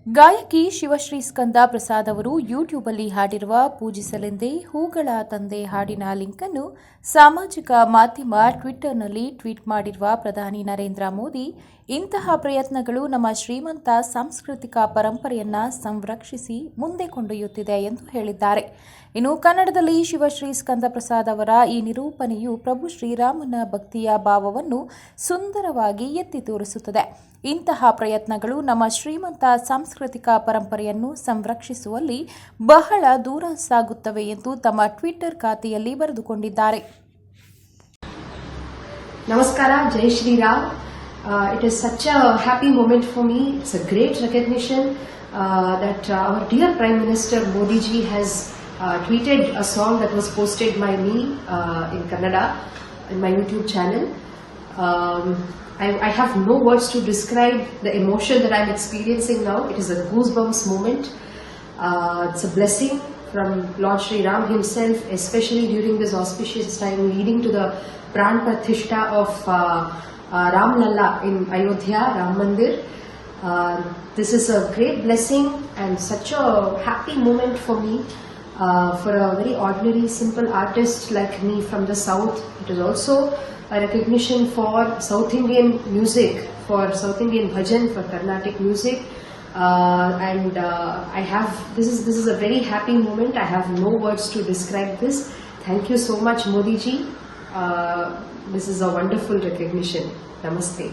ಗಾಯಕಿ ಶಿವಶ್ರೀ ಸ್ಕಂದ ಪ್ರಸಾದ್ ಅವರು ಯೂಟ್ಯೂಬ್ ಅಲ್ಲಿ ಹಾಡಿರುವ ಪೂಜಿಸಲೆಂದೇ ಹೂಗಳ ತಂದೆ ಹಾಡಿನ ಲಿಂಕ್ ಅನ್ನು ಸಾಮಾಜಿಕ ಮಾಧ್ಯಮ ಟ್ವಿಟರ್ನಲ್ಲಿ ಟ್ವೀಟ್ ಮಾಡಿರುವ ಪ್ರಧಾನಿ ನರೇಂದ್ರ ಮೋದಿ ಇಂತಹ ಪ್ರಯತ್ನಗಳು ನಮ್ಮ ಶ್ರೀಮಂತ ಸಾಂಸ್ಕೃತಿಕ ಪರಂಪರೆಯನ್ನ ಸಂರಕ್ಷಿಸಿ ಮುಂದೆ ಕೊಂಡೊಯ್ಯುತ್ತಿದೆ ಎಂದು ಹೇಳಿದ್ದಾರೆ. ಇನ್ನು ಕನ್ನಡದಲ್ಲಿ ಶಿವಶ್ರೀ ಸ್ಕಂದ ಪ್ರಸಾದ್ ಅವರ ಈ ನಿರೂಪಣೆಯು ಪ್ರಭು ಶ್ರೀರಾಮನ ಭಕ್ತಿಯ ಭಾವವನ್ನು ಸುಂದರವಾಗಿ ಎತ್ತಿ ತೋರಿಸುತ್ತದೆ. ಇಂತಹ ಪ್ರಯತ್ನಗಳು ನಮ್ಮ ಶ್ರೀಮಂತ ಸಾಂಸ್ಕೃತಿಕ ಪರಂಪರೆಯನ್ನು ಸಂರಕ್ಷಿಸುವಲ್ಲಿ ಬಹಳ ದೂರ ಸಾಗುತ್ತವೆ ಎಂದು ತಮ್ಮ ಟ್ವಿಟರ್ ಖಾತೆಯಲ್ಲಿ ಬರೆದುಕೊಂಡಿದ್ದಾರೆ. ನಮಸ್ಕಾರ, ಜೈ Shriram. It is such a happy moment for me. It's a great recognition that our dear Prime Minister Modi ji has tweeted a song that was posted by me in Kannada in my YouTube channel. I have no words to describe the emotion that I'm experiencing now. It is a goosebumps moment. It's a blessing from Lord Shri Ram himself, especially during this auspicious time leading to the Pran Prathishta of Ram Lalla in Ayodhya, Ram Mandir. This is a great blessing and such a happy moment for me. For a very ordinary, simple artist like me from the south, it is also a recognition for South Indian music, for South Indian bhajan, for Carnatic music, and this is a very happy moment. I have no words to describe this. Thank you so much, Modi ji. This is a wonderful recognition. Namaste.